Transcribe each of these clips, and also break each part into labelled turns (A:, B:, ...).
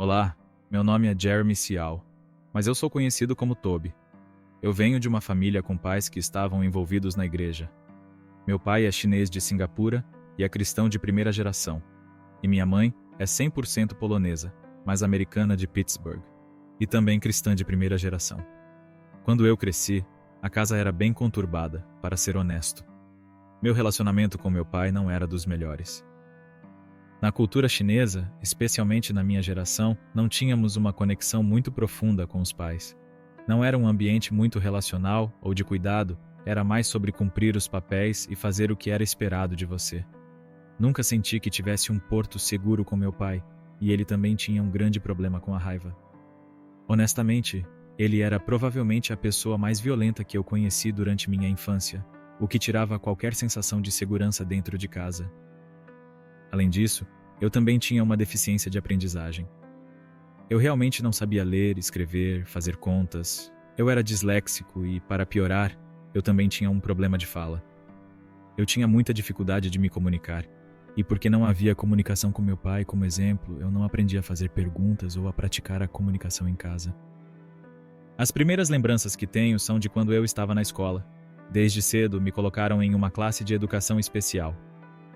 A: Olá, meu nome é Jeremy Sial, mas eu sou conhecido como Toby. Eu venho de uma família com pais que estavam envolvidos na igreja. Meu pai é chinês de Singapura e é cristão de primeira geração. E minha mãe é 100% polonesa, mas americana de Pittsburgh, e também cristã de primeira geração. Quando eu cresci, a casa era bem conturbada, para ser honesto. Meu relacionamento com meu pai não era dos melhores. Na cultura chinesa, especialmente na minha geração, não tínhamos uma conexão muito profunda com os pais. Não era um ambiente muito relacional ou de cuidado, era mais sobre cumprir os papéis e fazer o que era esperado de você. Nunca senti que tivesse um porto seguro com meu pai, e ele também tinha um grande problema com a raiva. Honestamente, ele era provavelmente a pessoa mais violenta que eu conheci durante minha infância, o que tirava qualquer sensação de segurança dentro de casa. Além disso, eu também tinha uma deficiência de aprendizagem. Eu realmente não sabia ler, escrever, fazer contas. Eu era disléxico e, para piorar, eu também tinha um problema de fala. Eu tinha muita dificuldade de me comunicar, e porque não havia comunicação com meu pai, como exemplo, eu não aprendi a fazer perguntas ou a praticar a comunicação em casa. As primeiras lembranças que tenho são de quando eu estava na escola. Desde cedo, me colocaram em uma classe de educação especial.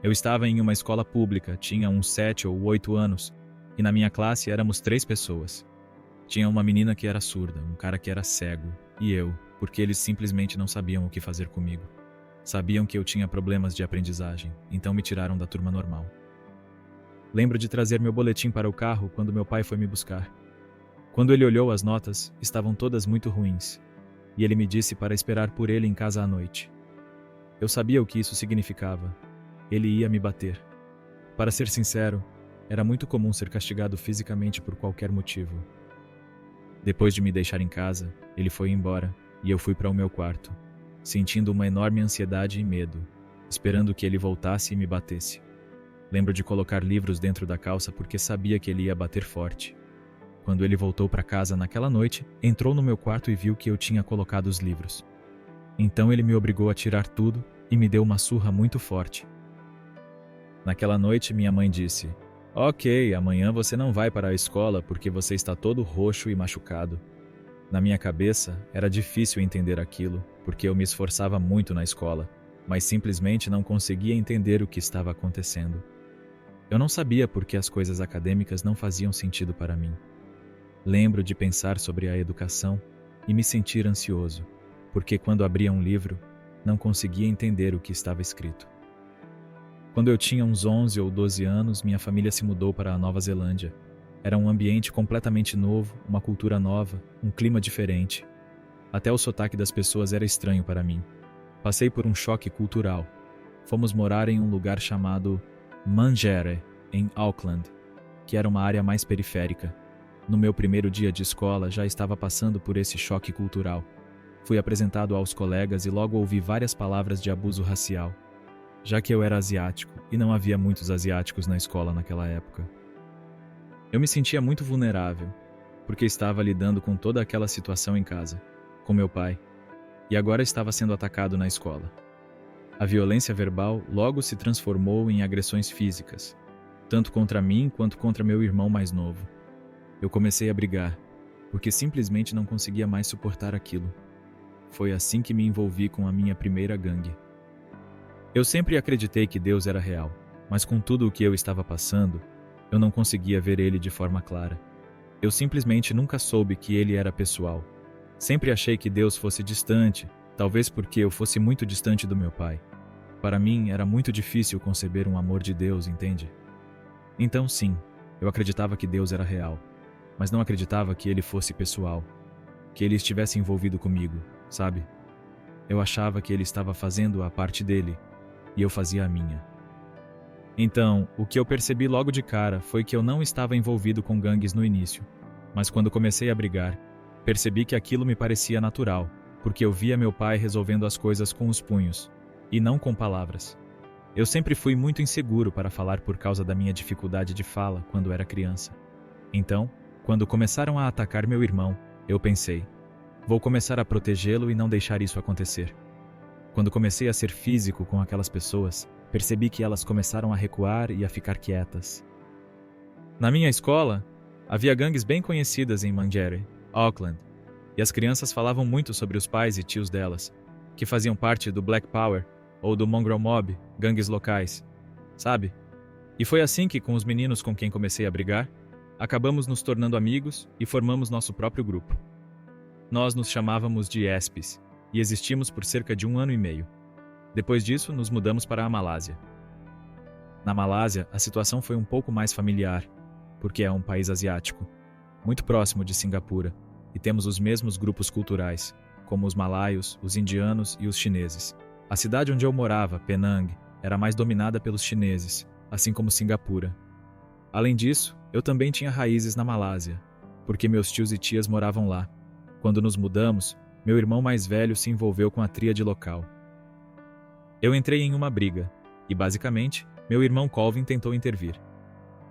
A: Eu estava em uma escola pública, tinha uns 7 ou 8 anos, e na minha classe éramos 3 pessoas. Tinha uma menina que era surda, um cara que era cego, e eu, porque eles simplesmente não sabiam o que fazer comigo. Sabiam que eu tinha problemas de aprendizagem, então me tiraram da turma normal. Lembro de trazer meu boletim para o carro quando meu pai foi me buscar. Quando ele olhou as notas, estavam todas muito ruins, e ele me disse para esperar por ele em casa à noite. Eu sabia o que isso significava. Ele ia me bater. Para ser sincero, era muito comum ser castigado fisicamente por qualquer motivo. Depois de me deixar em casa, ele foi embora e eu fui para o meu quarto, sentindo uma enorme ansiedade e medo, esperando que ele voltasse e me batesse. Lembro de colocar livros dentro da calça porque sabia que ele ia bater forte. Quando ele voltou para casa naquela noite, entrou no meu quarto e viu que eu tinha colocado os livros. Então ele me obrigou a tirar tudo e me deu uma surra muito forte. Naquela noite, minha mãe disse: "Ok, amanhã você não vai para a escola porque você está todo roxo e machucado." Na minha cabeça, era difícil entender aquilo, porque eu me esforçava muito na escola, mas simplesmente não conseguia entender o que estava acontecendo. Eu não sabia por que as coisas acadêmicas não faziam sentido para mim. Lembro de pensar sobre a educação e me sentir ansioso, porque quando abria um livro, não conseguia entender o que estava escrito. Quando eu tinha uns 11 ou 12 anos, minha família se mudou para a Nova Zelândia. Era um ambiente completamente novo, uma cultura nova, um clima diferente. Até o sotaque das pessoas era estranho para mim. Passei por um choque cultural. Fomos morar em um lugar chamado Mandurah, em Auckland, que era uma área mais periférica. No meu primeiro dia de escola, já estava passando por esse choque cultural. Fui apresentado aos colegas e logo ouvi várias palavras de abuso racial, já que eu era asiático e não havia muitos asiáticos na escola naquela época. Eu me sentia muito vulnerável, porque estava lidando com toda aquela situação em casa, com meu pai, e agora estava sendo atacado na escola. A violência verbal logo se transformou em agressões físicas, tanto contra mim quanto contra meu irmão mais novo. Eu comecei a brigar, porque simplesmente não conseguia mais suportar aquilo. Foi assim que me envolvi com a minha primeira gangue. Eu sempre acreditei que Deus era real, mas com tudo o que eu estava passando, eu não conseguia ver ele de forma clara. Eu simplesmente nunca soube que ele era pessoal. Sempre achei que Deus fosse distante, talvez porque eu fosse muito distante do meu pai. Para mim, era muito difícil conceber um amor de Deus, entende? Então sim, eu acreditava que Deus era real, mas não acreditava que ele fosse pessoal, que ele estivesse envolvido comigo, sabe? Eu achava que ele estava fazendo a parte dele, e eu fazia a minha. Então, o que eu percebi logo de cara foi que eu não estava envolvido com gangues no início, mas quando comecei a brigar, percebi que aquilo me parecia natural, porque eu via meu pai resolvendo as coisas com os punhos, e não com palavras. Eu sempre fui muito inseguro para falar por causa da minha dificuldade de fala quando era criança. Então, quando começaram a atacar meu irmão, eu pensei: vou começar a protegê-lo e não deixar isso acontecer. Quando comecei a ser físico com aquelas pessoas, percebi que elas começaram a recuar e a ficar quietas. Na minha escola, Havia gangues bem conhecidas em Manjeri, Auckland, e as crianças falavam muito sobre os pais e tios delas, que faziam parte do Black Power ou do Mongrel Mob, gangues locais, sabe? E foi assim que, com os meninos com quem comecei a brigar, acabamos nos tornando amigos e formamos nosso próprio grupo. Nós nos chamávamos de ESPs e existimos por cerca de 1 ano e meio. Depois disso, nos mudamos para a Malásia. Na Malásia, a situação foi um pouco mais familiar, porque é um país asiático, muito próximo de Singapura, e temos os mesmos grupos culturais, como os malaios, os indianos e os chineses. A cidade onde eu morava, Penang, era mais dominada pelos chineses, assim como Singapura. Além disso, eu também tinha raízes na Malásia, porque meus tios e tias moravam lá. Quando nos mudamos, meu irmão mais velho se envolveu com a tríade local. Eu entrei em uma briga, e basicamente, meu irmão Colvin tentou intervir.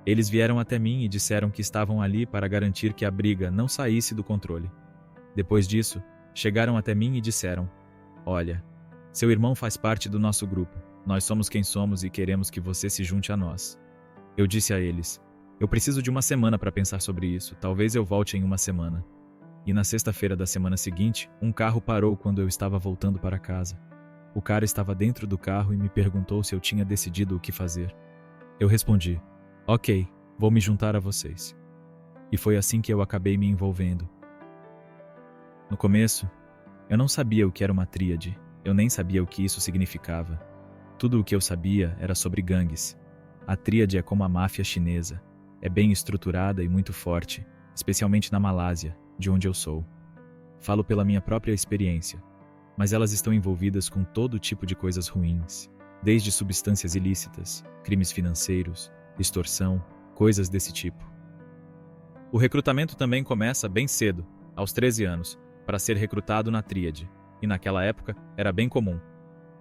A: Eles vieram até mim e disseram que estavam ali para garantir que a briga não saísse do controle. Depois disso, chegaram até mim e disseram: "Olha, seu irmão faz parte do nosso grupo. Nós somos quem somos e queremos que você se junte a nós." Eu disse a eles: "Eu preciso de 1 semana para pensar sobre isso, talvez eu volte em 1 semana." E na sexta-feira da semana seguinte, um carro parou quando eu estava voltando para casa. O cara estava dentro do carro e me perguntou se eu tinha decidido o que fazer. Eu respondi: "Ok, vou me juntar a vocês." E foi assim que eu acabei me envolvendo. No começo, eu não sabia o que era uma tríade, eu nem sabia o que isso significava. Tudo o que eu sabia era sobre gangues. A tríade é como a máfia chinesa, é bem estruturada e muito forte, especialmente na Malásia, de onde eu sou. Falo pela minha própria experiência, mas elas estão envolvidas com todo tipo de coisas ruins, desde substâncias ilícitas, crimes financeiros, extorsão, coisas desse tipo. O recrutamento também começa bem cedo, aos 13 anos, para ser recrutado na tríade, e naquela época era bem comum.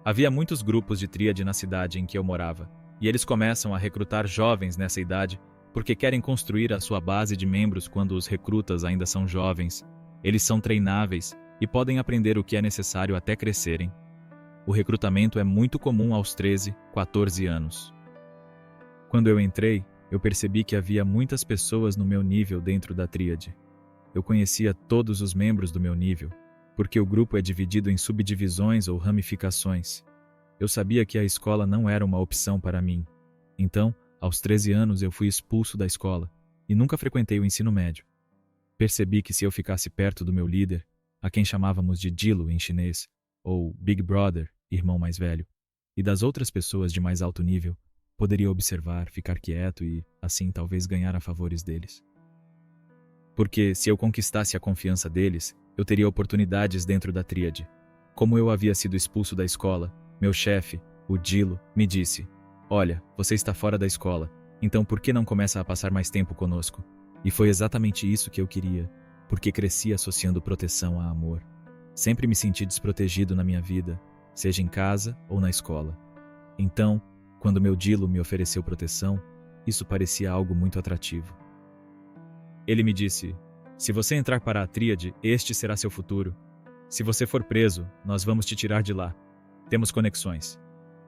A: Havia muitos grupos de tríade na cidade em que eu morava, e eles começam a recrutar jovens nessa idade porque querem construir a sua base de membros quando os recrutas ainda são jovens. Eles são treináveis e podem aprender o que é necessário até crescerem. O recrutamento é muito comum aos 13, 14 anos. Quando eu entrei, eu percebi que havia muitas pessoas no meu nível dentro da tríade. Eu conhecia todos os membros do meu nível, porque o grupo é dividido em subdivisões ou ramificações. Eu sabia que a escola não era uma opção para mim. Então, aos 13 anos eu fui expulso da escola e nunca frequentei o ensino médio. Percebi que se eu ficasse perto do meu líder, a quem chamávamos de Dilo em chinês, ou Big Brother, irmão mais velho, e das outras pessoas de mais alto nível, poderia observar, ficar quieto e, assim, talvez ganhar a favores deles. Porque, se eu conquistasse a confiança deles, eu teria oportunidades dentro da tríade. Como eu havia sido expulso da escola, meu chefe, o Dilo, me disse: "Olha, você está fora da escola, então por que não começa a passar mais tempo conosco?" E foi exatamente isso que eu queria, porque cresci associando proteção a amor. Sempre me senti desprotegido na minha vida, seja em casa ou na escola. Então, quando meu Dilo me ofereceu proteção, isso parecia algo muito atrativo. Ele me disse: "Se você entrar para a tríade, este será seu futuro. Se você for preso, nós vamos te tirar de lá. Temos conexões."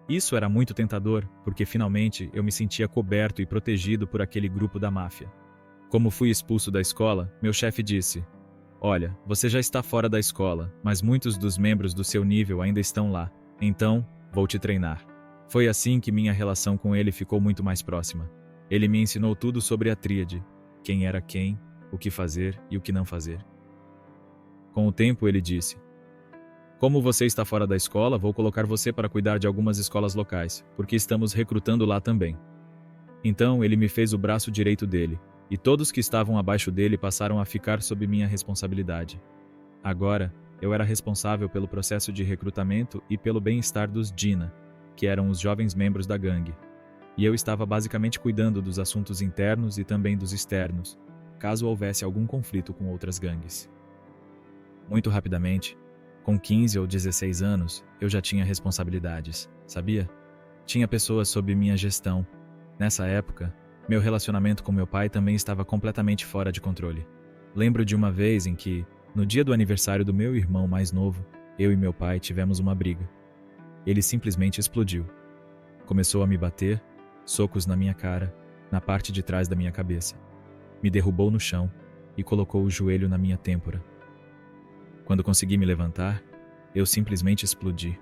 A: Isso era muito tentador, porque finalmente eu me sentia coberto e protegido por aquele grupo da máfia. Como fui expulso da escola, meu chefe disse: "Olha, você já está fora da escola, mas muitos dos membros do seu nível ainda estão lá. Então, vou te treinar." Foi assim que minha relação com ele ficou muito mais próxima. Ele me ensinou tudo sobre a tríade, quem era quem, o que fazer e o que não fazer. Com o tempo ele disse: "Como você está fora da escola, vou colocar você para cuidar de algumas escolas locais, porque estamos recrutando lá também." Então ele me fez o braço direito dele, e todos que estavam abaixo dele passaram a ficar sob minha responsabilidade. Agora, eu era responsável pelo processo de recrutamento e pelo bem-estar dos Jina, que eram os jovens membros da gangue. E eu estava basicamente cuidando dos assuntos internos e também dos externos, caso houvesse algum conflito com outras gangues. Muito rapidamente, com 15 ou 16 anos, eu já tinha responsabilidades, sabia? Tinha pessoas sob minha gestão. Nessa época, meu relacionamento com meu pai também estava completamente fora de controle. Lembro de uma vez em que, no dia do aniversário do meu irmão mais novo, eu e meu pai tivemos uma briga. Ele simplesmente explodiu. Começou a me bater, socos na minha cara, na parte de trás da minha cabeça. me derrubou no chão e colocou o joelho na minha têmpora. Quando consegui me levantar, eu simplesmente explodi.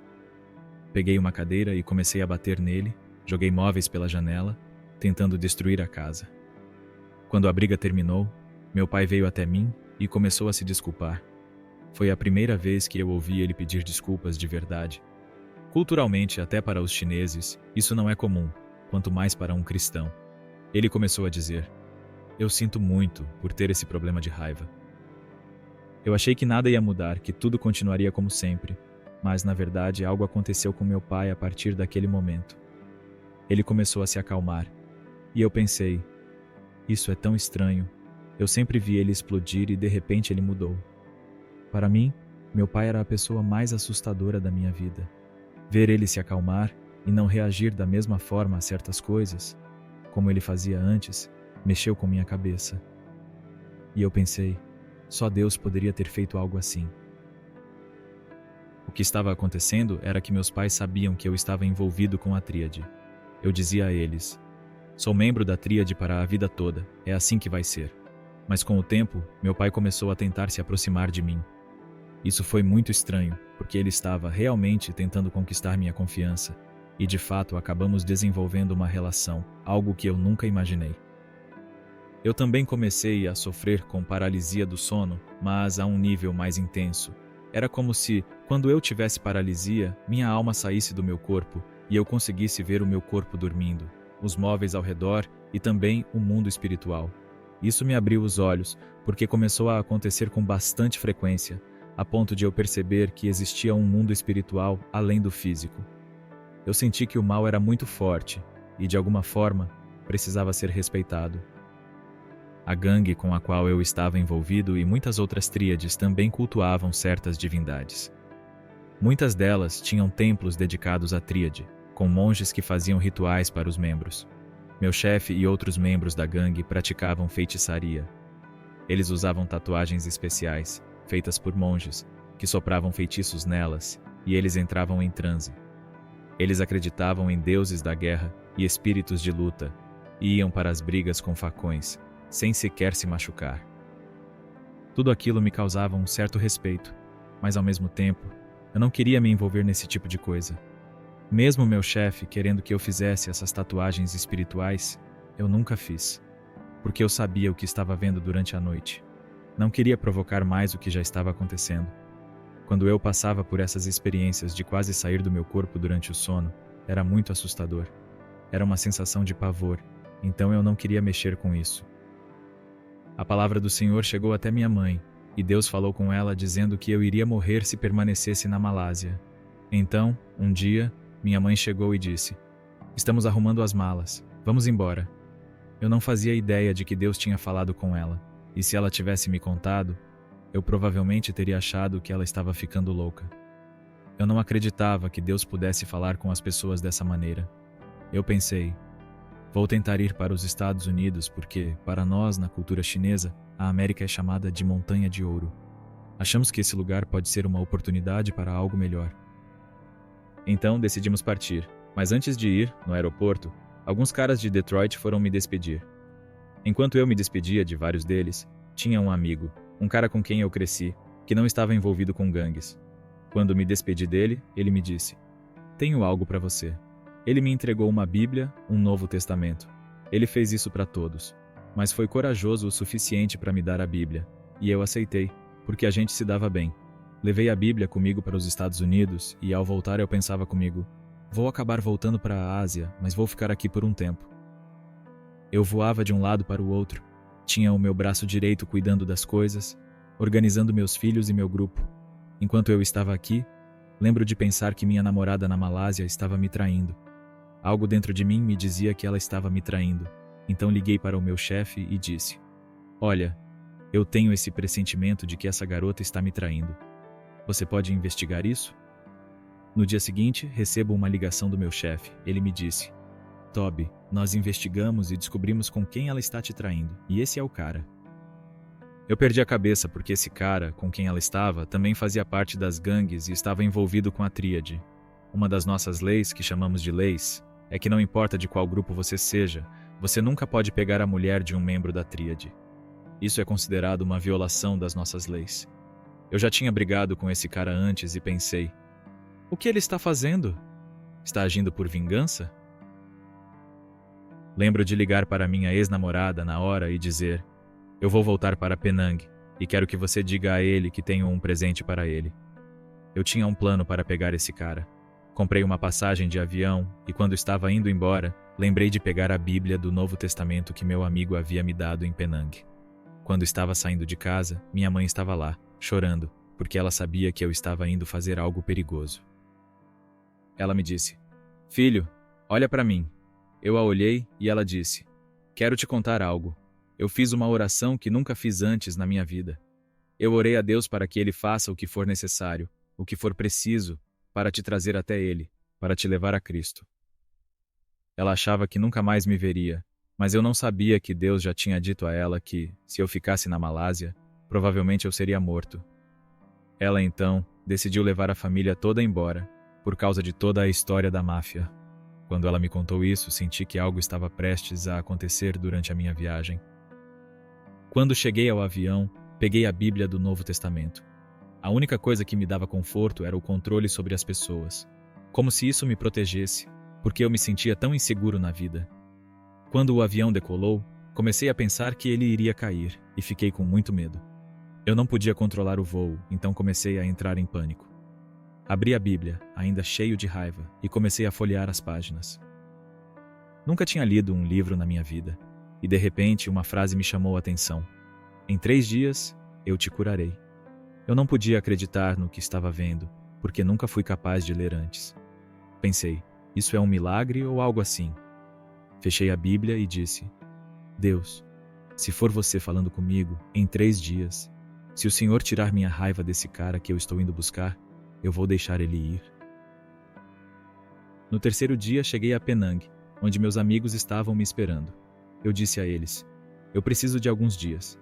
A: Peguei uma cadeira e comecei a bater nele, joguei móveis pela janela, tentando destruir a casa. Quando a briga terminou, meu pai veio até mim e começou a se desculpar. Foi a primeira vez que eu ouvi ele pedir desculpas de verdade. Culturalmente, até para os chineses, isso não é comum, quanto mais para um cristão. Ele começou a dizer: "Eu sinto muito por ter esse problema de raiva." Eu achei que nada ia mudar, que tudo continuaria como sempre, mas na verdade algo aconteceu com meu pai a partir daquele momento. Ele começou a se acalmar, e eu pensei: isso é tão estranho. Eu sempre vi ele explodir e de repente ele mudou. Para mim, meu pai era a pessoa mais assustadora da minha vida. Ver ele se acalmar e não reagir da mesma forma a certas coisas, como ele fazia antes, mexeu com minha cabeça. E eu pensei: só Deus poderia ter feito algo assim. O que estava acontecendo era que meus pais sabiam que eu estava envolvido com a tríade. Eu dizia a eles: "Sou membro da tríade para a vida toda, é assim que vai ser." Mas com o tempo, meu pai começou a tentar se aproximar de mim. Isso foi muito estranho, porque ele estava realmente tentando conquistar minha confiança, e de fato acabamos desenvolvendo uma relação, algo que eu nunca imaginei. Eu também comecei a sofrer com paralisia do sono, mas a um nível mais intenso. Era como se, quando eu tivesse paralisia, minha alma saísse do meu corpo e eu conseguisse ver o meu corpo dormindo, os móveis ao redor e também o mundo espiritual. Isso me abriu os olhos, porque começou a acontecer com bastante frequência, a ponto de eu perceber que existia um mundo espiritual além do físico. Eu senti que o mal era muito forte e, de alguma forma, precisava ser respeitado. A gangue com a qual eu estava envolvido e muitas outras tríades também cultuavam certas divindades. Muitas delas tinham templos dedicados à tríade, com monges que faziam rituais para os membros. Meu chefe e outros membros da gangue praticavam feitiçaria. Eles usavam tatuagens especiais, feitas por monges, que sopravam feitiços nelas, e eles entravam em transe. Eles acreditavam em deuses da guerra e espíritos de luta, e iam para as brigas com facões, sem sequer se machucar. Tudo aquilo me causava um certo respeito, mas ao mesmo tempo, eu não queria me envolver nesse tipo de coisa. Mesmo meu chefe querendo que eu fizesse essas tatuagens espirituais, eu nunca fiz, porque eu sabia o que estava vendo durante a noite. Não queria provocar mais o que já estava acontecendo. Quando eu passava por essas experiências de quase sair do meu corpo durante o sono, era muito assustador. Era uma sensação de pavor, então eu não queria mexer com isso. A palavra do Senhor chegou até minha mãe, e Deus falou com ela dizendo que eu iria morrer se permanecesse na Malásia. Então, um dia, minha mãe chegou e disse: "Estamos arrumando as malas, vamos embora." Eu não fazia ideia de que Deus tinha falado com ela, e se ela tivesse me contado, eu provavelmente teria achado que ela estava ficando louca. Eu não acreditava que Deus pudesse falar com as pessoas dessa maneira. Eu pensei: vou tentar ir para os Estados Unidos porque, para nós, na cultura chinesa, a América é chamada de Montanha de Ouro. Achamos que esse lugar pode ser uma oportunidade para algo melhor. Então decidimos partir, mas antes de ir, no aeroporto, alguns caras de Detroit foram me despedir. Enquanto eu me despedia de vários deles, tinha um amigo, um cara com quem eu cresci, que não estava envolvido com gangues. Quando me despedi dele, ele me disse: "Tenho algo para você." Ele me entregou uma Bíblia, um Novo Testamento. Ele fez isso para todos, mas foi corajoso o suficiente para me dar a Bíblia, e eu aceitei, porque a gente se dava bem. Levei a Bíblia comigo para os Estados Unidos e, ao voltar, eu pensava comigo: vou acabar voltando para a Ásia, mas vou ficar aqui por um tempo. Eu voava de um lado para o outro. Tinha o meu braço direito cuidando das coisas, organizando meus filhos e meu grupo. Enquanto eu estava aqui, lembro de pensar que minha namorada na Malásia estava me traindo. Algo dentro de mim me dizia que ela estava me traindo. Então liguei para o meu chefe e disse: "Olha, eu tenho esse pressentimento de que essa garota está me traindo. Você pode investigar isso?" No dia seguinte, recebo uma ligação do meu chefe. Ele me disse: "Toby, nós investigamos e descobrimos com quem ela está te traindo, e esse é o cara." Eu perdi a cabeça porque esse cara, com quem ela estava, também fazia parte das gangues e estava envolvido com a tríade. Uma das nossas leis, que chamamos de leis, é que não importa de qual grupo você seja, Você nunca pode pegar a mulher de um membro da tríade. Isso é considerado uma violação das nossas leis. Eu já tinha brigado com esse cara antes e pensei: o que ele está fazendo? Está agindo por vingança? Lembro de ligar para minha ex-namorada na hora e dizer: eu vou voltar para Penang e quero que você diga a ele que tenho um presente para ele. Eu tinha um plano para pegar esse cara. Comprei uma passagem de avião e quando estava indo embora, lembrei de pegar a Bíblia do Novo Testamento que meu amigo havia me dado em Penang. Quando estava saindo de casa, minha mãe estava lá, chorando, porque ela sabia que eu estava indo fazer algo perigoso. Ela me disse: filho, olha para mim. Eu a olhei e ela disse: quero te contar algo. Eu fiz uma oração que nunca fiz antes na minha vida. Eu orei a Deus para que Ele faça o que for necessário, o que for preciso, para te trazer até Ele, para te levar a Cristo. Ela achava que nunca mais me veria, mas eu não sabia que Deus já tinha dito a ela que, se eu ficasse na Malásia, provavelmente eu seria morto. Ela, então, decidiu levar a família toda embora, por causa de toda a história da máfia. Quando ela me contou isso, senti que algo estava prestes a acontecer durante a minha viagem. Quando cheguei ao avião, peguei a Bíblia do Novo Testamento. A única coisa que me dava conforto era o controle sobre as pessoas. Como se isso me protegesse, porque eu me sentia tão inseguro na vida. Quando o avião decolou, comecei a pensar que ele iria cair e fiquei com muito medo. Eu não podia controlar o voo, então comecei a entrar em pânico. Abri a Bíblia, ainda cheio de raiva, e comecei a folhear as páginas. Nunca tinha lido um livro na minha vida, e de repente uma frase me chamou a atenção. Em 3 dias, eu te curarei. Eu não podia acreditar no que estava vendo, porque nunca fui capaz de ler antes. Pensei, isso é um milagre ou algo assim? Fechei a Bíblia e disse: Deus, se for você falando comigo, em 3 dias, se o Senhor tirar minha raiva desse cara que eu estou indo buscar, eu vou deixar ele ir. No 3º dia, cheguei a Penang, onde meus amigos estavam me esperando. Eu disse a eles: eu preciso de alguns dias.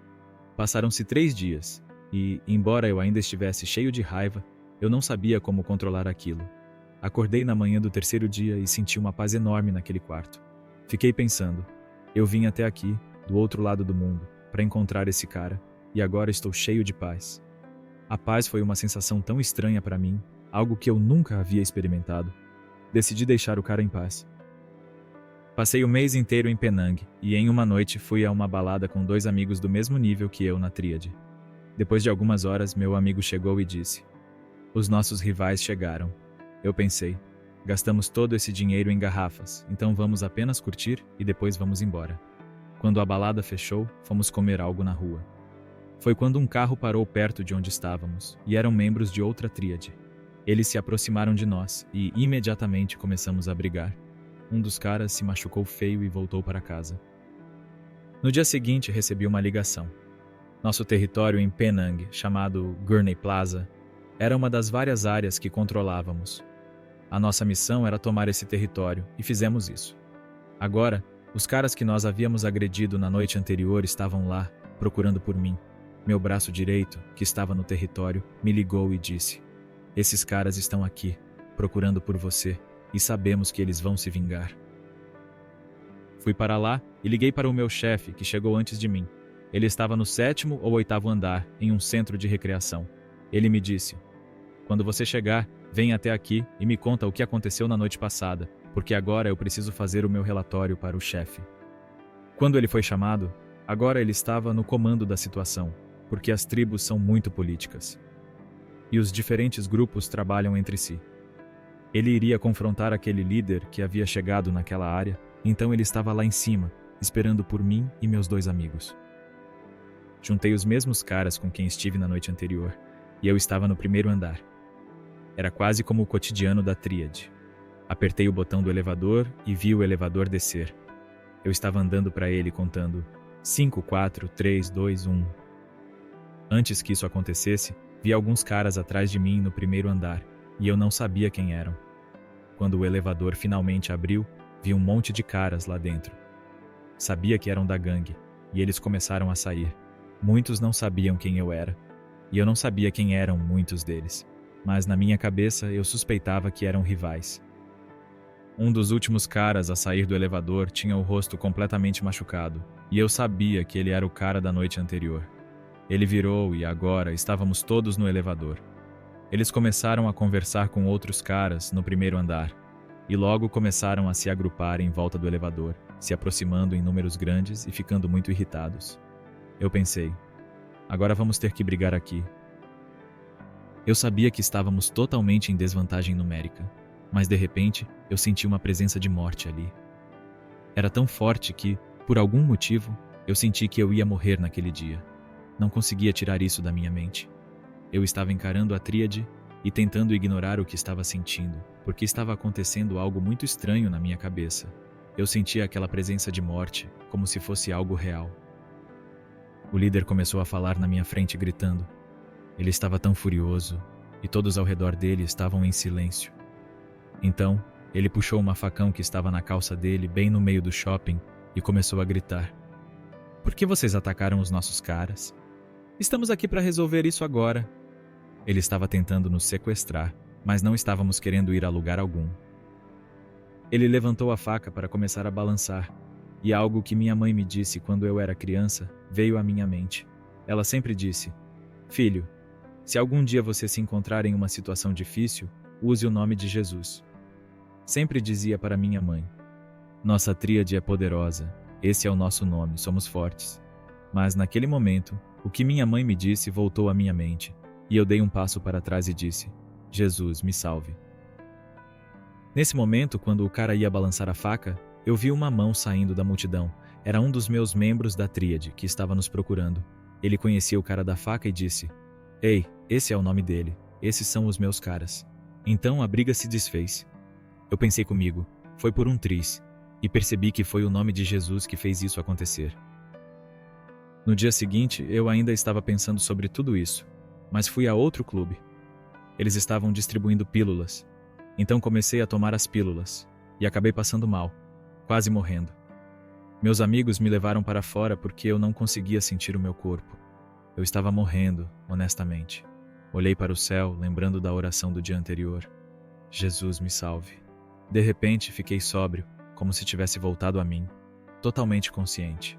A: Passaram-se 3 dias, e, embora eu ainda estivesse cheio de raiva, eu não sabia como controlar aquilo. Acordei na manhã do 3º dia e senti uma paz enorme naquele quarto. Fiquei pensando: eu vim até aqui, do outro lado do mundo, para encontrar esse cara, e agora estou cheio de paz. A paz foi uma sensação tão estranha para mim, algo que eu nunca havia experimentado. Decidi deixar o cara em paz. Passei o mês inteiro em Penang, e em uma noite fui a uma balada com 2 amigos do mesmo nível que eu na tríade. Depois de algumas horas, meu amigo chegou e disse: os nossos rivais chegaram. Eu pensei: gastamos todo esse dinheiro em garrafas, então vamos apenas curtir e depois vamos embora. Quando a balada fechou, fomos comer algo na rua. Foi quando um carro parou perto de onde estávamos, e eram membros de outra tríade. Eles se aproximaram de nós, e imediatamente começamos a brigar. Um dos caras se machucou feio e voltou para casa. No dia seguinte, recebi uma ligação. Nosso território em Penang, chamado Gurney Plaza, era uma das várias áreas que controlávamos. A nossa missão era tomar esse território, e fizemos isso. Agora, os caras que nós havíamos agredido na noite anterior estavam lá, procurando por mim. Meu braço direito, que estava no território, me ligou e disse: esses caras estão aqui, procurando por você, e sabemos que eles vão se vingar. Fui para lá e liguei para o meu chefe, que chegou antes de mim. Ele estava no 7º ou 8º andar, em um centro de recreação. Ele me disse: quando você chegar, venha até aqui e me conta o que aconteceu na noite passada, porque agora eu preciso fazer o meu relatório para o chefe. Quando ele foi chamado, agora ele estava no comando da situação, porque as tribos são muito políticas. E os diferentes grupos trabalham entre si. Ele iria confrontar aquele líder que havia chegado naquela área, então ele estava lá em cima, esperando por mim e meus 2 amigos. Juntei os mesmos caras com quem estive na noite anterior, e eu estava no 1º andar. Era quase como o cotidiano da tríade. Apertei o botão do elevador e vi o elevador descer. Eu estava andando para ele contando 5, 4, 3, 2, 1. Antes que isso acontecesse, vi alguns caras atrás de mim no 1º andar, e eu não sabia quem eram. Quando o elevador finalmente abriu, vi um monte de caras lá dentro. Sabia que eram da gangue, e eles começaram a sair. Muitos não sabiam quem eu era, e eu não sabia quem eram muitos deles, mas na minha cabeça eu suspeitava que eram rivais. Um dos últimos caras a sair do elevador tinha o rosto completamente machucado, e eu sabia que ele era o cara da noite anterior. Ele virou e agora estávamos todos no elevador. Eles começaram a conversar com outros caras no primeiro andar, e logo começaram a se agrupar em volta do elevador, se aproximando em números grandes e ficando muito irritados. Eu pensei, agora vamos ter que brigar aqui. Eu sabia que estávamos totalmente em desvantagem numérica, mas de repente eu senti uma presença de morte ali. Era tão forte que, por algum motivo, eu senti que eu ia morrer naquele dia. Não conseguia tirar isso da minha mente. Eu estava encarando a tríade e tentando ignorar o que estava sentindo, porque estava acontecendo algo muito estranho na minha cabeça. Eu sentia aquela presença de morte, como se fosse algo real. O líder começou a falar na minha frente gritando. Ele estava tão furioso, e todos ao redor dele estavam em silêncio. Então, ele puxou uma facão que estava na calça dele bem no meio do shopping e começou a gritar. Por que vocês atacaram os nossos caras? Estamos aqui para resolver isso agora. Ele estava tentando nos sequestrar, mas não estávamos querendo ir a lugar algum. Ele levantou a faca para começar a balançar, e algo que minha mãe me disse quando eu era criança veio à minha mente. Ela sempre disse, filho, se algum dia você se encontrar em uma situação difícil, use o nome de Jesus. Sempre dizia para minha mãe, nossa tríade é poderosa, esse é o nosso nome, somos fortes. Mas naquele momento, o que minha mãe me disse voltou à minha mente, e eu dei um passo para trás e disse, Jesus, me salve. Nesse momento, quando o cara ia balançar a faca, eu vi uma mão saindo da multidão. Era um dos meus membros da tríade que estava nos procurando. Ele conhecia o cara da faca e disse, ei, esse é o nome dele, esses são os meus caras. Então a briga se desfez. Eu pensei comigo, foi por um triz, e percebi que foi o nome de Jesus que fez isso acontecer. No dia seguinte, eu ainda estava pensando sobre tudo isso, mas fui a outro clube. Eles estavam distribuindo pílulas, então comecei a tomar as pílulas, e acabei passando mal, quase morrendo. Meus amigos me levaram para fora porque eu não conseguia sentir o meu corpo. Eu estava morrendo, honestamente. Olhei para o céu, lembrando da oração do dia anterior. Jesus, me salve. De repente, fiquei sóbrio, como se tivesse voltado a mim, totalmente consciente.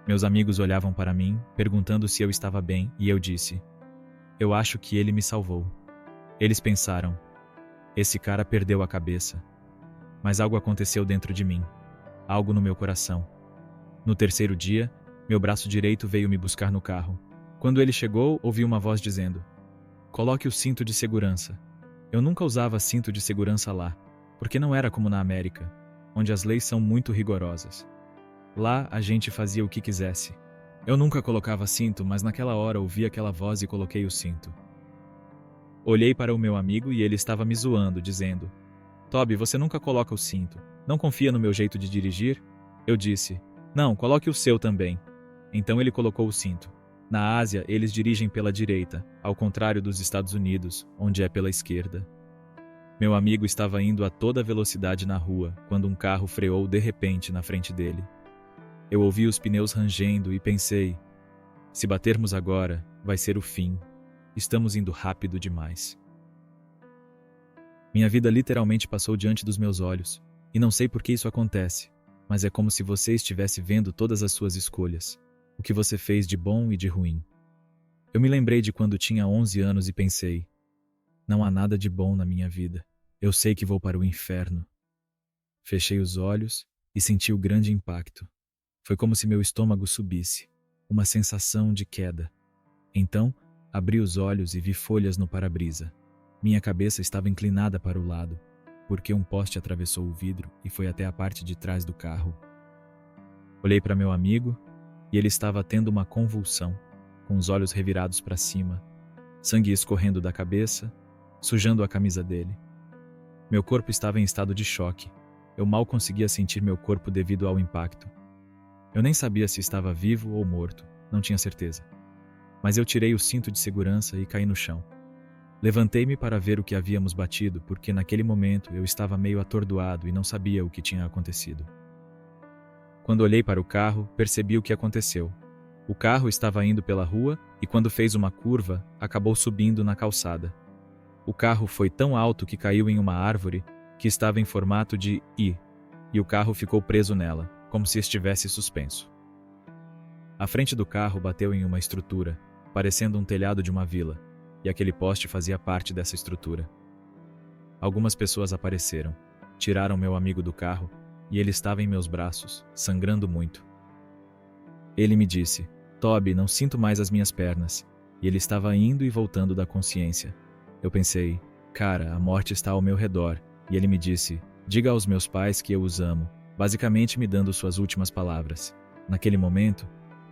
A: Meus amigos olhavam para mim, perguntando se eu estava bem, e eu disse, eu acho que ele me salvou. Eles pensaram, esse cara perdeu a cabeça. Mas algo aconteceu dentro de mim, algo no meu coração. No terceiro dia, meu braço direito veio me buscar no carro. Quando ele chegou, ouvi uma voz dizendo, coloque o cinto de segurança. Eu nunca usava cinto de segurança lá, porque não era como na América, onde as leis são muito rigorosas. Lá, a gente fazia o que quisesse. Eu nunca colocava cinto, mas naquela hora ouvi aquela voz e coloquei o cinto. Olhei para o meu amigo e ele estava me zoando, dizendo, Toby, você nunca coloca o cinto. Não confia no meu jeito de dirigir? Eu disse, não, coloque o seu também. Então ele colocou o cinto. Na Ásia, eles dirigem pela direita, ao contrário dos Estados Unidos, onde é pela esquerda. Meu amigo estava indo a toda velocidade na rua, quando um carro freou de repente na frente dele. Eu ouvi os pneus rangendo e pensei, se batermos agora, vai ser o fim. Estamos indo rápido demais. Minha vida literalmente passou diante dos meus olhos, e não sei por que isso acontece, mas é como se você estivesse vendo todas as suas escolhas, o que você fez de bom e de ruim. Eu me lembrei de quando tinha 11 anos e pensei, não há nada de bom na minha vida, eu sei que vou para o inferno. Fechei os olhos e senti o grande impacto. Foi como se meu estômago subisse, uma sensação de queda. Então, abri os olhos e vi folhas no para-brisa. Minha cabeça estava inclinada para o lado, porque um poste atravessou o vidro e foi até a parte de trás do carro. Olhei para meu amigo e ele estava tendo uma convulsão, com os olhos revirados para cima, sangue escorrendo da cabeça, sujando a camisa dele. Meu corpo estava em estado de choque. Eu mal conseguia sentir meu corpo devido ao impacto. Eu nem sabia se estava vivo ou morto, não tinha certeza. Mas eu tirei o cinto de segurança e caí no chão. Levantei-me para ver o que havíamos batido, porque naquele momento eu estava meio atordoado e não sabia o que tinha acontecido. Quando olhei para o carro, percebi o que aconteceu. O carro estava indo pela rua e quando fez uma curva, acabou subindo na calçada. O carro foi tão alto que caiu em uma árvore que estava em formato de I, e o carro ficou preso nela, como se estivesse suspenso. A frente do carro bateu em uma estrutura, parecendo um telhado de uma vila, e aquele poste fazia parte dessa estrutura. Algumas pessoas apareceram, tiraram meu amigo do carro, e ele estava em meus braços, sangrando muito. Ele me disse: "Toby, não sinto mais as minhas pernas", e ele estava indo e voltando da consciência. Eu pensei: "Cara, a morte está ao meu redor", e ele me disse: "Diga aos meus pais que eu os amo", basicamente me dando suas últimas palavras. Naquele momento,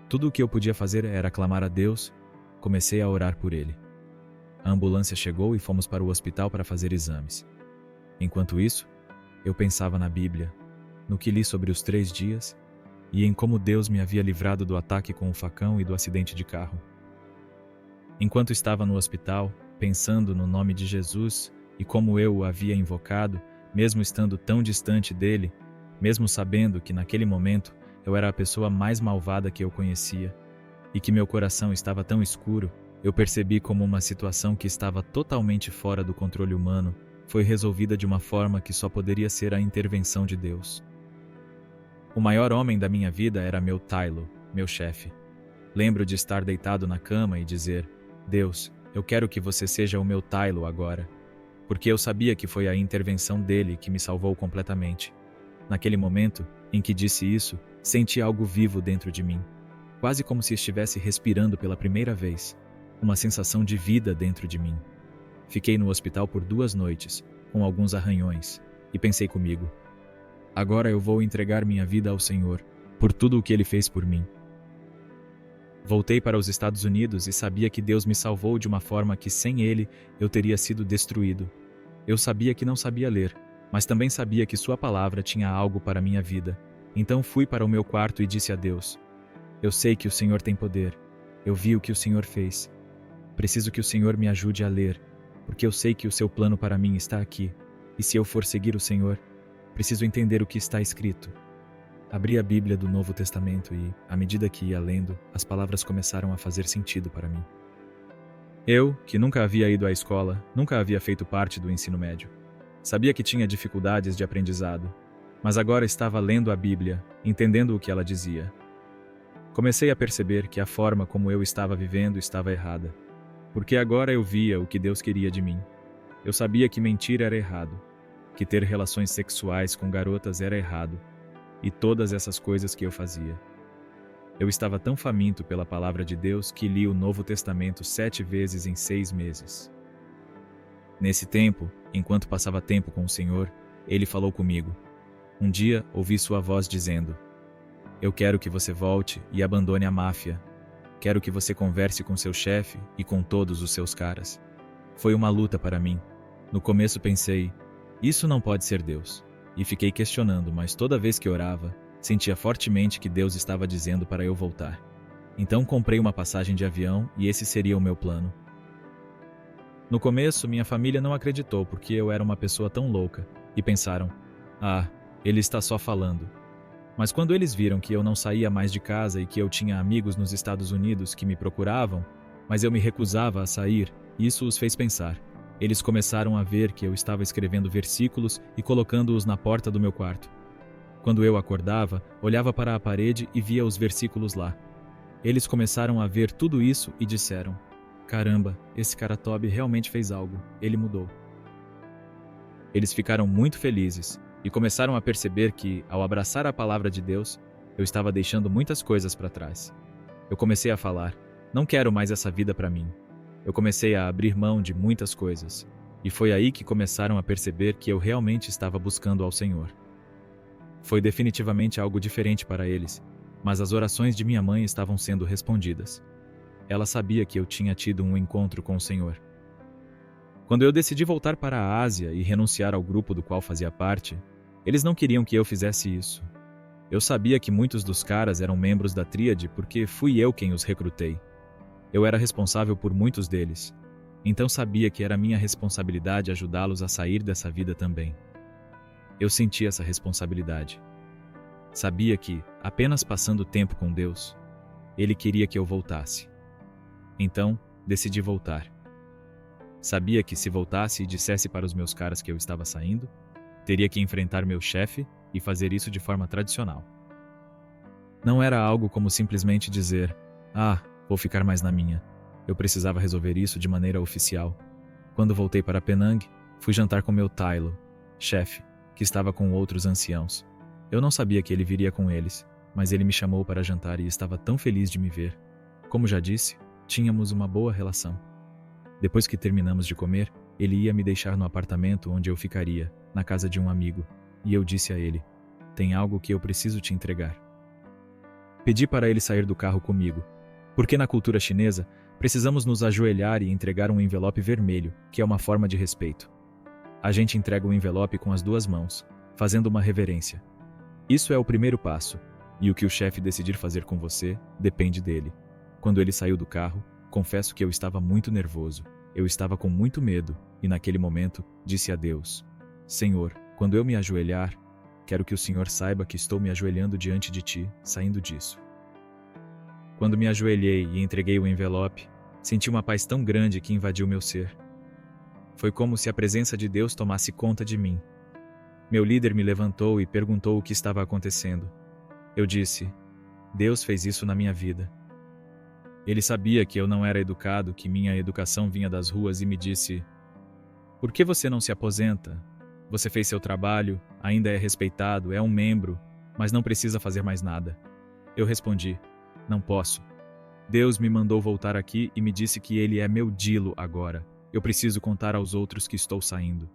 A: tudo o que eu podia fazer era clamar a Deus. Comecei a orar por ele. A ambulância chegou e fomos para o hospital para fazer exames. Enquanto isso, eu pensava na Bíblia, no que li sobre os 3 dias e em como Deus me havia livrado do ataque com o facão e do acidente de carro. Enquanto estava no hospital, pensando no nome de Jesus e como eu o havia invocado, mesmo estando tão distante dele, mesmo sabendo que naquele momento eu era a pessoa mais malvada que eu conhecia e que meu coração estava tão escuro, eu percebi como uma situação que estava totalmente fora do controle humano foi resolvida de uma forma que só poderia ser a intervenção de Deus. O maior homem da minha vida era meu Tylo, meu chefe. Lembro de estar deitado na cama e dizer: "Deus, eu quero que você seja o meu Tylo agora", porque eu sabia que foi a intervenção dele que me salvou completamente. Naquele momento em que disse isso, senti algo vivo dentro de mim, quase como se estivesse respirando pela primeira vez, uma sensação de vida dentro de mim. Fiquei no hospital por 2 noites, com alguns arranhões, e pensei comigo: agora eu vou entregar minha vida ao Senhor, por tudo o que Ele fez por mim. Voltei para os Estados Unidos e sabia que Deus me salvou de uma forma que sem Ele eu teria sido destruído. Eu sabia que não sabia ler, mas também sabia que Sua palavra tinha algo para minha vida. Então fui para o meu quarto e disse a Deus: eu sei que o Senhor tem poder. Eu vi o que o Senhor fez. Preciso que o Senhor me ajude a ler, porque eu sei que o seu plano para mim está aqui. E se eu for seguir o Senhor, preciso entender o que está escrito. Abri a Bíblia do Novo Testamento e, à medida que ia lendo, as palavras começaram a fazer sentido para mim. Eu, que nunca havia ido à escola, nunca havia feito parte do ensino médio. Sabia que tinha dificuldades de aprendizado, mas agora estava lendo a Bíblia, entendendo o que ela dizia. Comecei a perceber que a forma como eu estava vivendo estava errada, porque agora eu via o que Deus queria de mim. Eu sabia que mentir era errado, que ter relações sexuais com garotas era errado, e todas essas coisas que eu fazia. Eu estava tão faminto pela palavra de Deus que li o Novo Testamento 7 vezes em 6 meses. Nesse tempo, enquanto passava tempo com o Senhor, Ele falou comigo. Um dia, ouvi sua voz dizendo: eu quero que você volte e abandone a máfia. Quero que você converse com seu chefe e com todos os seus caras. Foi uma luta para mim. No começo pensei, isso não pode ser Deus. E fiquei questionando, mas toda vez que orava, sentia fortemente que Deus estava dizendo para eu voltar. Então comprei uma passagem de avião e esse seria o meu plano. No começo, minha família não acreditou porque eu era uma pessoa tão louca e pensaram: ele está só falando. Mas quando eles viram que eu não saía mais de casa e que eu tinha amigos nos Estados Unidos que me procuravam, mas eu me recusava a sair, isso os fez pensar. Eles começaram a ver que eu estava escrevendo versículos e colocando-os na porta do meu quarto. Quando eu acordava, olhava para a parede e via os versículos lá. Eles começaram a ver tudo isso e disseram: caramba, esse cara Toby realmente fez algo, ele mudou. Eles ficaram muito felizes e começaram a perceber que, ao abraçar a palavra de Deus, eu estava deixando muitas coisas para trás. Eu comecei a falar: não quero mais essa vida para mim. Eu comecei a abrir mão de muitas coisas, e foi aí que começaram a perceber que eu realmente estava buscando ao Senhor. Foi definitivamente algo diferente para eles, mas as orações de minha mãe estavam sendo respondidas. Ela sabia que eu tinha tido um encontro com o Senhor. Quando eu decidi voltar para a Ásia e renunciar ao grupo do qual fazia parte, eles não queriam que eu fizesse isso. Eu sabia que muitos dos caras eram membros da tríade porque fui eu quem os recrutei. Eu era responsável por muitos deles, então sabia que era minha responsabilidade ajudá-los a sair dessa vida também. Eu senti essa responsabilidade. Sabia que, apenas passando tempo com Deus, Ele queria que eu voltasse. Então, decidi voltar. Sabia que se voltasse e dissesse para os meus caras que eu estava saindo, Teria que enfrentar meu chefe e fazer isso de forma tradicional. Não era algo como simplesmente dizer, vou ficar mais na minha. Eu precisava resolver isso de maneira oficial. Quando voltei para Penang, fui jantar com meu Tylo, chefe, que estava com outros anciãos. Eu não sabia que ele viria com eles, mas ele me chamou para jantar e estava tão feliz de me ver. Como já disse, tínhamos uma boa relação. Depois que terminamos de comer, ele ia me deixar no apartamento onde eu ficaria, na casa de um amigo, e eu disse a ele, tem algo que eu preciso te entregar. Pedi para ele sair do carro comigo, porque na cultura chinesa, precisamos nos ajoelhar e entregar um envelope vermelho, que é uma forma de respeito. A gente entrega o envelope com as duas mãos, fazendo uma reverência. Isso é o primeiro passo, e o que o chefe decidir fazer com você depende dele. Quando ele saiu do carro, confesso que eu estava muito nervoso. Eu estava com muito medo, e naquele momento disse a Deus, Senhor, quando eu me ajoelhar, quero que o Senhor saiba que estou me ajoelhando diante de Ti, saindo disso. Quando me ajoelhei e entreguei o envelope, senti uma paz tão grande que invadiu meu ser. Foi como se a presença de Deus tomasse conta de mim. Meu líder me levantou e perguntou o que estava acontecendo. Eu disse, Deus fez isso na minha vida. Ele sabia que eu não era educado, que minha educação vinha das ruas e me disse, por que você não se aposenta? Você fez seu trabalho, ainda é respeitado, é um membro, mas não precisa fazer mais nada. Eu respondi, não posso. Deus me mandou voltar aqui e me disse que ele é meu Dilo agora. Eu preciso contar aos outros que estou saindo.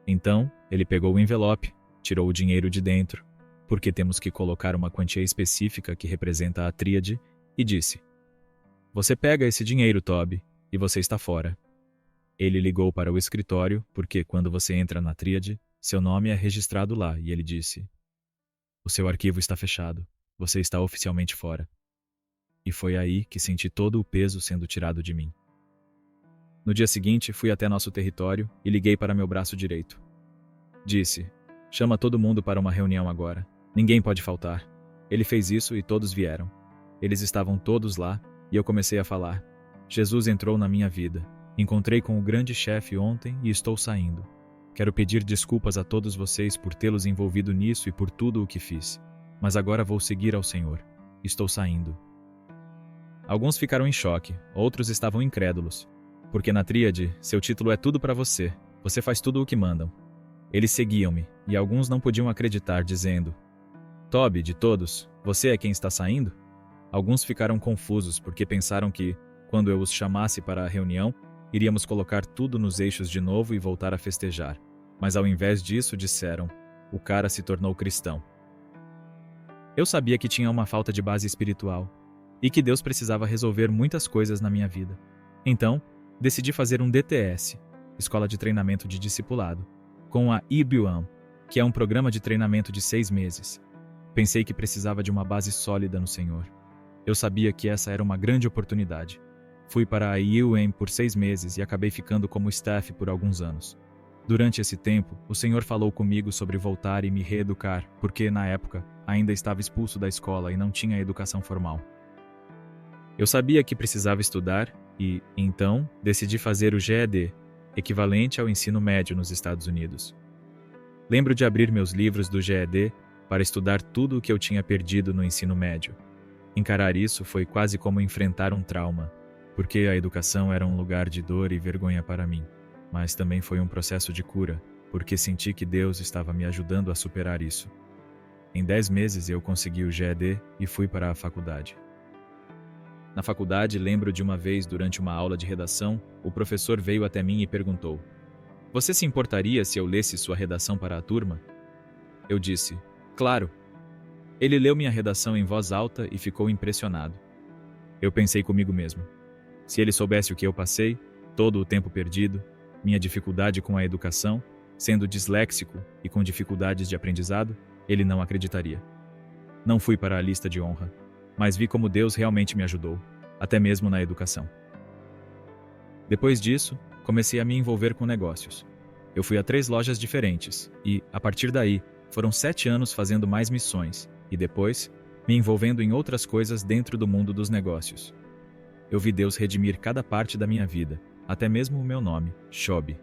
A: Então, ele pegou o envelope, tirou o dinheiro de dentro, porque temos que colocar uma quantia específica que representa a tríade, e disse, você pega esse dinheiro, Toby, e você está fora. Ele ligou para o escritório, porque quando você entra na tríade, seu nome é registrado lá, e ele disse, o seu arquivo está fechado, você está oficialmente fora. E foi aí que senti todo o peso sendo tirado de mim. No dia seguinte, fui até nosso território e liguei para meu braço direito. Disse, chama todo mundo para uma reunião agora. Ninguém pode faltar. Ele fez isso e todos vieram. Eles estavam todos lá e eu comecei a falar. Jesus entrou na minha vida. Encontrei com o grande chefe ontem e estou saindo. Quero pedir desculpas a todos vocês por tê-los envolvido nisso e por tudo o que fiz. Mas agora vou seguir ao Senhor. Estou saindo. Alguns ficaram em choque, outros estavam incrédulos. Porque na tríade, seu título é tudo para você. Você faz tudo o que mandam. Eles seguiam-me, e alguns não podiam acreditar, dizendo, Toby, de todos, você é quem está saindo? Alguns ficaram confusos porque pensaram que, quando eu os chamasse para a reunião, iríamos colocar tudo nos eixos de novo e voltar a festejar. Mas ao invés disso, disseram, o cara se tornou cristão. Eu sabia que tinha uma falta de base espiritual, e que Deus precisava resolver muitas coisas na minha vida. Então, decidi fazer um DTS, Escola de Treinamento de Discipulado, com a IBUAM, que é um programa de treinamento de 6 meses. Pensei que precisava de uma base sólida no Senhor. Eu sabia que essa era uma grande oportunidade. Fui para a IUM por 6 meses e acabei ficando como staff por alguns anos. Durante esse tempo, o Senhor falou comigo sobre voltar e me reeducar, porque, na época, ainda estava expulso da escola e não tinha educação formal. Eu sabia que precisava estudar e, então, decidi fazer o GED, equivalente ao ensino médio nos Estados Unidos. Lembro de abrir meus livros do GED para estudar tudo o que eu tinha perdido no ensino médio. Encarar isso foi quase como enfrentar um trauma, porque a educação era um lugar de dor e vergonha para mim, mas também foi um processo de cura, porque senti que Deus estava me ajudando a superar isso. Em 10 meses eu consegui o GED e fui para a faculdade. Na faculdade, lembro de uma vez, durante uma aula de redação, o professor veio até mim e perguntou: você se importaria se eu lesse sua redação para a turma? Eu disse: claro. Ele leu minha redação em voz alta e ficou impressionado. Eu pensei comigo mesmo: se ele soubesse o que eu passei, todo o tempo perdido, minha dificuldade com a educação, sendo disléxico e com dificuldades de aprendizado, ele não acreditaria. Não fui para a lista de honra, mas vi como Deus realmente me ajudou, até mesmo na educação. Depois disso, comecei a me envolver com negócios. Eu fui a 3 lojas diferentes e, a partir daí, foram 7 anos fazendo mais missões e depois, me envolvendo em outras coisas dentro do mundo dos negócios. Eu vi Deus redimir cada parte da minha vida, até mesmo o meu nome, Shobi.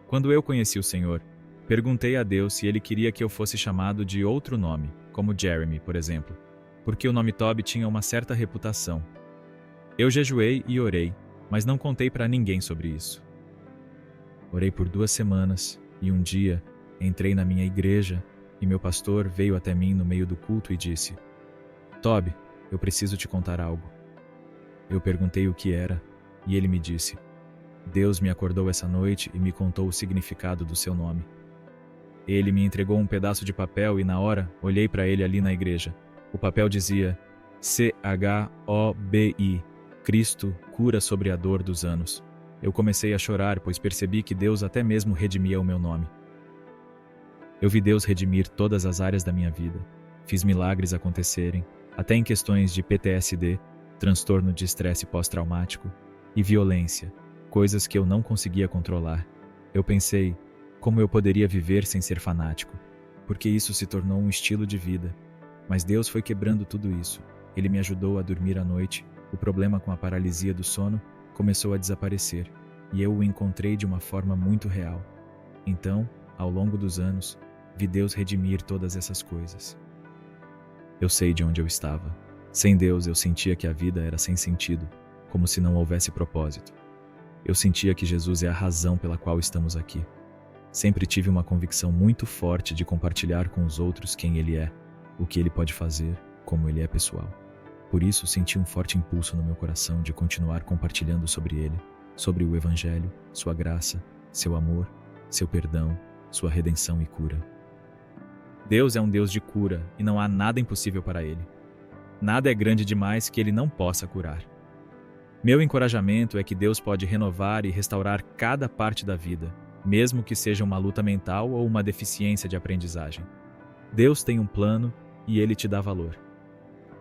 A: Quando eu conheci o Senhor, Perguntei a Deus se ele queria que eu fosse chamado de outro nome, como Jeremy, por exemplo, porque o nome Toby tinha uma certa reputação. Eu jejuei e orei, mas não contei para ninguém sobre isso. Orei por 2 semanas e um dia entrei na minha igreja e meu pastor veio até mim no meio do culto e disse: Toby, eu preciso te contar algo. Eu perguntei o que era e ele me disse: Deus me acordou essa noite e me contou o significado do seu nome. Ele me entregou um pedaço de papel e na hora olhei para ele ali na igreja. O papel dizia CHOBI, Cristo cura sobre a dor dos anos. Eu comecei a chorar, pois percebi que Deus até mesmo redimia o meu nome. Eu vi Deus redimir todas as áreas da minha vida. Fiz milagres acontecerem, até em questões de PTSD, transtorno de estresse pós-traumático, e violência, coisas que eu não conseguia controlar. Eu pensei, como eu poderia viver sem ser fanático? Porque isso se tornou um estilo de vida. Mas Deus foi quebrando tudo isso. Ele me ajudou a dormir à noite, o problema com a paralisia do sono começou a desaparecer, e eu o encontrei de uma forma muito real. Então, ao longo dos anos, vi Deus redimir todas essas coisas. Eu sei de onde eu estava. Sem Deus, eu sentia que a vida era sem sentido, como se não houvesse propósito. Eu sentia que Jesus é a razão pela qual estamos aqui. Sempre tive uma convicção muito forte de compartilhar com os outros quem Ele é, o que Ele pode fazer, como Ele é pessoal. Por isso, senti um forte impulso no meu coração de continuar compartilhando sobre Ele, sobre o Evangelho, sua graça, seu amor, seu perdão, sua redenção e cura. Deus é um Deus de cura e não há nada impossível para Ele. Nada é grande demais que Ele não possa curar. Meu encorajamento é que Deus pode renovar e restaurar cada parte da vida, mesmo que seja uma luta mental ou uma deficiência de aprendizagem. Deus tem um plano e Ele te dá valor.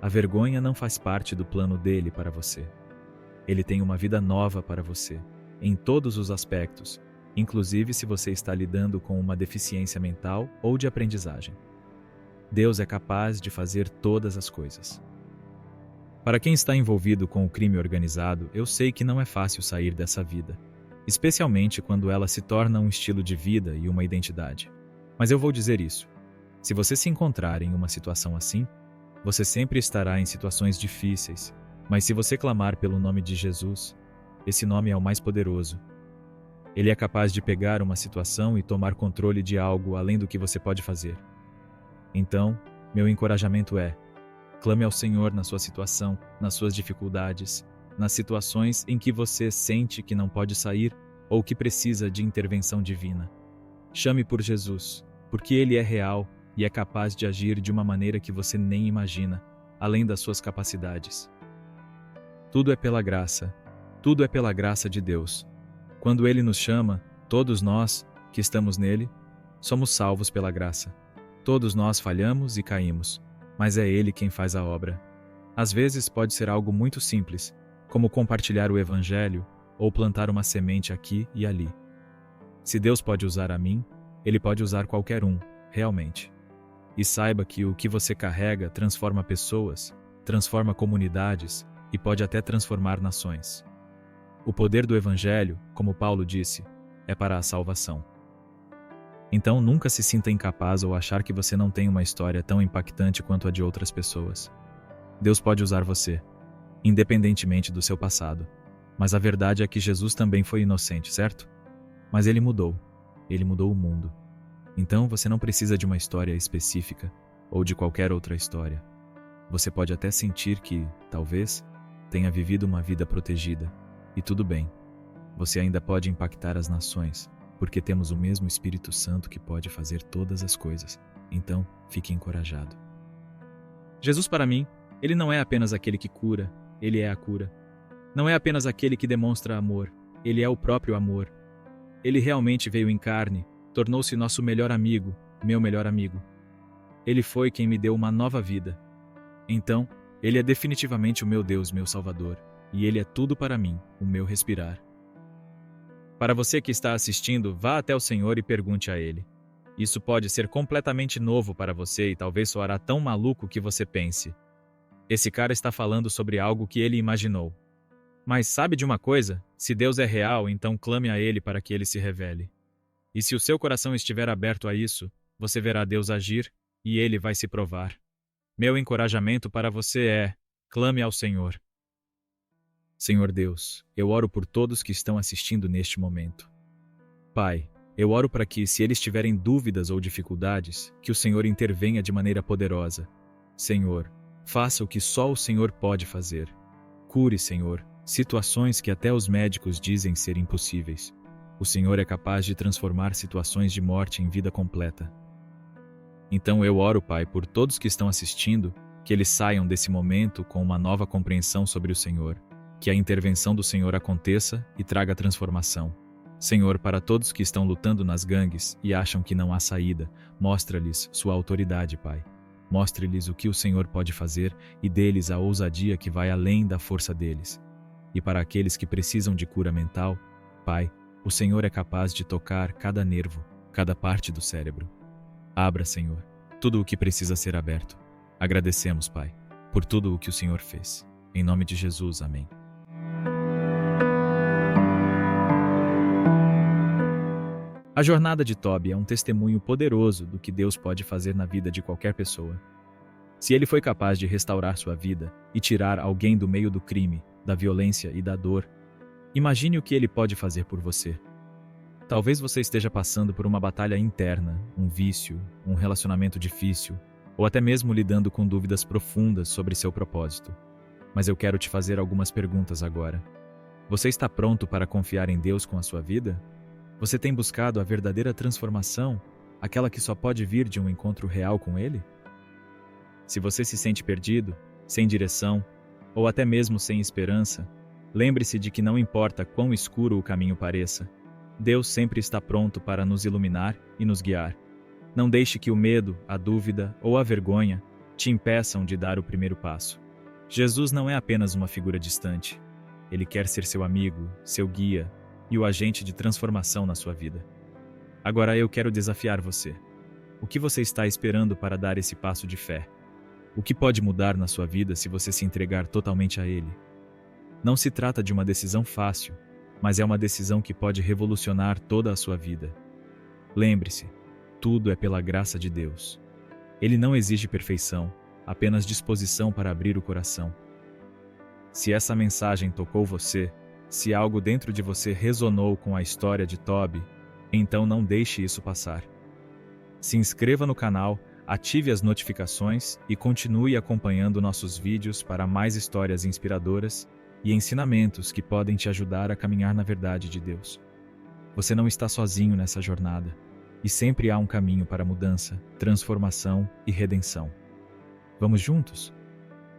A: A vergonha não faz parte do plano dele para você. Ele tem uma vida nova para você, em todos os aspectos, inclusive se você está lidando com uma deficiência mental ou de aprendizagem. Deus é capaz de fazer todas as coisas. Para quem está envolvido com o crime organizado, eu sei que não é fácil sair dessa vida, especialmente quando ela se torna um estilo de vida e uma identidade. Mas eu vou dizer isso. Se você se encontrar em uma situação assim, você sempre estará em situações difíceis, mas se você clamar pelo nome de Jesus, esse nome é o mais poderoso. Ele é capaz de pegar uma situação e tomar controle de algo além do que você pode fazer. Então, meu encorajamento é: clame ao Senhor na sua situação, nas suas dificuldades, nas situações em que você sente que não pode sair ou que precisa de intervenção divina. Chame por Jesus, porque Ele é real e é capaz de agir de uma maneira que você nem imagina, além das suas capacidades. Tudo é pela graça de Deus. Quando Ele nos chama, todos nós, que estamos nele, somos salvos pela graça. Todos nós falhamos e caímos, mas é Ele quem faz a obra. Às vezes pode ser algo muito simples, como compartilhar o Evangelho ou plantar uma semente aqui e ali. Se Deus pode usar a mim, Ele pode usar qualquer um, realmente. E saiba que o que você carrega transforma pessoas, transforma comunidades e pode até transformar nações. O poder do Evangelho, como Paulo disse, é para a salvação. Então nunca se sinta incapaz ou achar que você não tem uma história tão impactante quanto a de outras pessoas. Deus pode usar você, independentemente do seu passado. Mas a verdade é que Jesus também foi inocente, certo? Mas Ele mudou o mundo. Então você não precisa de uma história específica ou de qualquer outra história. Você pode até sentir que, talvez, tenha vivido uma vida protegida. E tudo bem. Você ainda pode impactar as nações, porque temos o mesmo Espírito Santo que pode fazer todas as coisas. Então, fique encorajado. Jesus para mim, Ele não é apenas aquele que cura, Ele é a cura. Não é apenas aquele que demonstra amor, Ele é o próprio amor. Ele realmente veio em carne, tornou-se nosso melhor amigo, meu melhor amigo. Ele foi quem me deu uma nova vida. Então, Ele é definitivamente o meu Deus, meu Salvador, e Ele é tudo para mim, o meu respirar. Para você que está assistindo, vá até o Senhor e pergunte a Ele. Isso pode ser completamente novo para você e talvez soará tão maluco que você pense: esse cara está falando sobre algo que ele imaginou. Mas sabe de uma coisa? Se Deus é real, então clame a Ele para que Ele se revele. E se o seu coração estiver aberto a isso, você verá Deus agir e ele vai se provar. Meu encorajamento para você é: clame ao Senhor. Senhor Deus, eu oro por todos que estão assistindo neste momento. Pai, eu oro para que, se eles tiverem dúvidas ou dificuldades, que o Senhor intervenha de maneira poderosa. Senhor, faça o que só o Senhor pode fazer. Cure, Senhor, situações que até os médicos dizem ser impossíveis. O Senhor é capaz de transformar situações de morte em vida completa. Então eu oro, Pai, por todos que estão assistindo, que eles saiam desse momento com uma nova compreensão sobre o Senhor, que a intervenção do Senhor aconteça e traga transformação. Senhor, para todos que estão lutando nas gangues e acham que não há saída, mostra-lhes sua autoridade, Pai. Mostre-lhes o que o Senhor pode fazer e dê-lhes a ousadia que vai além da força deles. E para aqueles que precisam de cura mental, Pai, o Senhor é capaz de tocar cada nervo, cada parte do cérebro. Abra, Senhor, tudo o que precisa ser aberto. Agradecemos, Pai, por tudo o que o Senhor fez. Em nome de Jesus, amém. A jornada de Tobi é um testemunho poderoso do que Deus pode fazer na vida de qualquer pessoa. Se Ele foi capaz de restaurar sua vida e tirar alguém do meio do crime, da violência e da dor, imagine o que Ele pode fazer por você. Talvez você esteja passando por uma batalha interna, um vício, um relacionamento difícil, ou até mesmo lidando com dúvidas profundas sobre seu propósito. Mas eu quero te fazer algumas perguntas agora. Você está pronto para confiar em Deus com a sua vida? Você tem buscado a verdadeira transformação, aquela que só pode vir de um encontro real com Ele? Se você se sente perdido, sem direção, ou até mesmo sem esperança, lembre-se de que não importa quão escuro o caminho pareça, Deus sempre está pronto para nos iluminar e nos guiar. Não deixe que o medo, a dúvida ou a vergonha te impeçam de dar o primeiro passo. Jesus não é apenas uma figura distante. Ele quer ser seu amigo, seu guia e o agente de transformação na sua vida. Agora eu quero desafiar você. O que você está esperando para dar esse passo de fé? O que pode mudar na sua vida se você se entregar totalmente a Ele? Não se trata de uma decisão fácil, mas é uma decisão que pode revolucionar toda a sua vida. Lembre-se, tudo é pela graça de Deus. Ele não exige perfeição, apenas disposição para abrir o coração. Se essa mensagem tocou você, se algo dentro de você resonou com a história de Tobi, então não deixe isso passar. Se inscreva no canal, ative as notificações e continue acompanhando nossos vídeos para mais histórias inspiradoras e ensinamentos que podem te ajudar a caminhar na verdade de Deus. Você não está sozinho nessa jornada, e sempre há um caminho para mudança, transformação e redenção. Vamos juntos?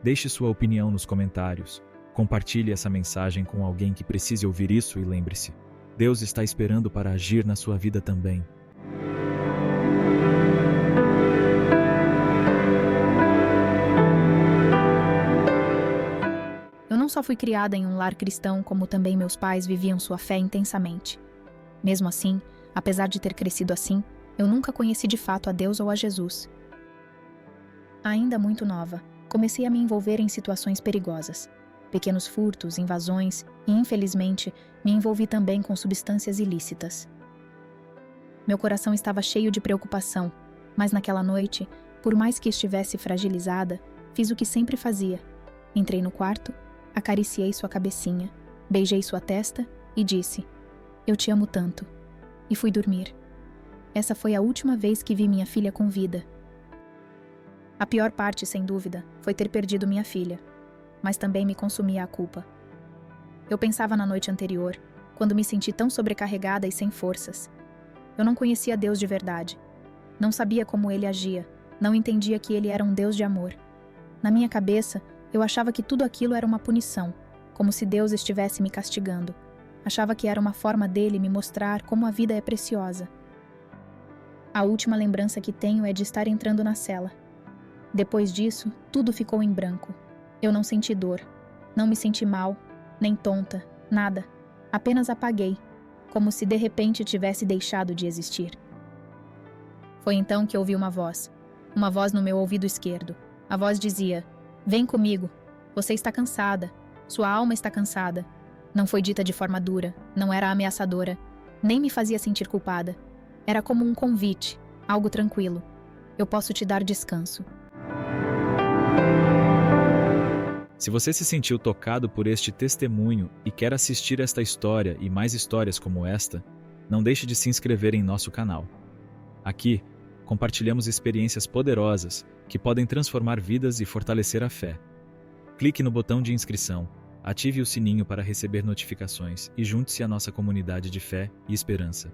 A: Deixe sua opinião nos comentários, compartilhe essa mensagem com alguém que precise ouvir isso e lembre-se, Deus está esperando para agir na sua vida também.
B: Eu não só fui criada em um lar cristão, como também meus pais viviam sua fé intensamente. Mesmo assim, apesar de ter crescido assim, eu nunca conheci de fato a Deus ou a Jesus. Ainda muito nova, comecei a me envolver em situações perigosas. Pequenos furtos, invasões e, infelizmente, me envolvi também com substâncias ilícitas. Meu coração estava cheio de preocupação, mas naquela noite, por mais que estivesse fragilizada, fiz o que sempre fazia. Entrei no quarto, acariciei sua cabecinha, beijei sua testa e disse: "Eu te amo tanto." E fui dormir. Essa foi a última vez que vi minha filha com vida. A pior parte, sem dúvida, foi ter perdido minha filha, mas também me consumia a culpa. Eu pensava na noite anterior, quando me senti tão sobrecarregada e sem forças. Eu não conhecia Deus de verdade. Não sabia como Ele agia, não entendia que Ele era um Deus de amor. Na minha cabeça, eu achava que tudo aquilo era uma punição, como se Deus estivesse me castigando. Achava que era uma forma dele me mostrar como a vida é preciosa. A última lembrança que tenho é de estar entrando na cela. Depois disso, tudo ficou em branco. Eu não senti dor, não me senti mal, nem tonta, nada. Apenas apaguei, como se de repente tivesse deixado de existir. Foi então que ouvi uma voz no meu ouvido esquerdo. A voz dizia: "Vem comigo, você está cansada, sua alma está cansada." Não foi dita de forma dura, não era ameaçadora, nem me fazia sentir culpada. Era como um convite, algo tranquilo. Eu posso te dar descanso.
A: Se você se sentiu tocado por este testemunho e quer assistir esta história e mais histórias como esta, não deixe de se inscrever em nosso canal. Aqui, compartilhamos experiências poderosas que podem transformar vidas e fortalecer a fé. Clique no botão de inscrição, ative o sininho para receber notificações e junte-se à nossa comunidade de fé e esperança.